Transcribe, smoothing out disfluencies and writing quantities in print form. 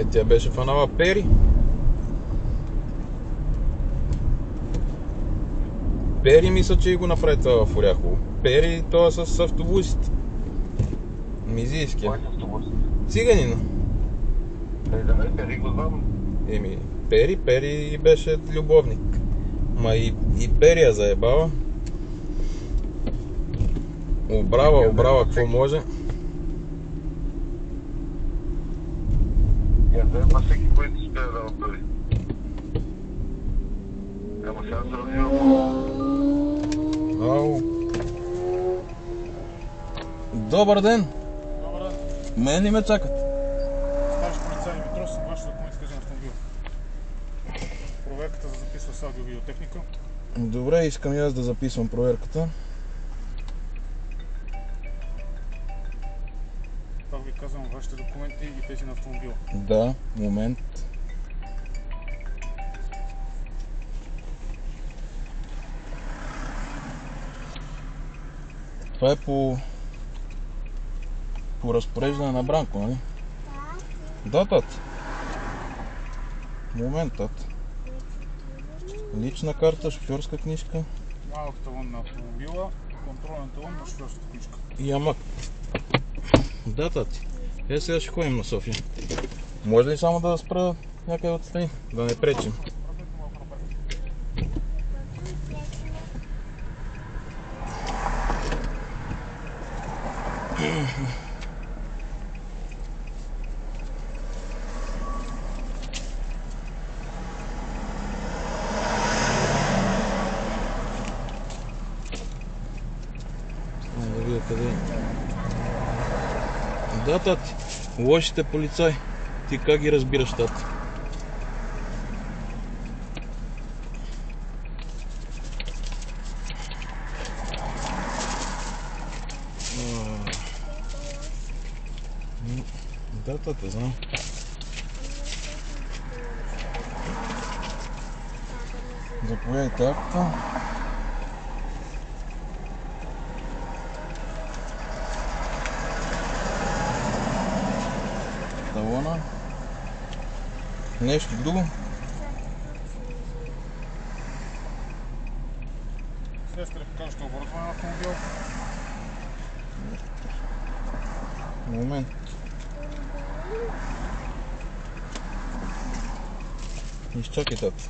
Тя беше фанала Пери. Пери мисля, че и го направи това в Оряхово. Пери, това с автобусите. Мизийския. Кой е автобус? Циганина. Да, Пери го знам. Пери беше любовник. Ма и Пери я заебава. Обрава, какво може. Я заеба всеки, който успее да направи. Ама сега се развива. Ау. Добър ден! Добър ден. Мен ли ме чакат? Старши полицай Димитров, съм ваш документ за автомобил. Проверката се записва с аудио-видеотехника. Добре, искам и аз да записвам проверката. Пак ви казвам вашите документи и тези на автомобила. Да, момент. Това е по разпореждане на Бранко, нали? Да, тат. Момент, тат. Лична карта, шофьорска книжка. Малък талон на автомобила, контролен талон на шофьорската книжка. И ямак. Да, тати. Сега ще ходим на София. Може ли само да спра някъде отстрани? Да не пречим. Да видя къде е. Да, тати. Лошите полицаи. Ти как ги разбираш, тати? Да, тати, знам. Заповядайте акта. Талона. Нещо друго? Сега искате да покажете оборудване на автомобил. Момент. Изчакай, тати.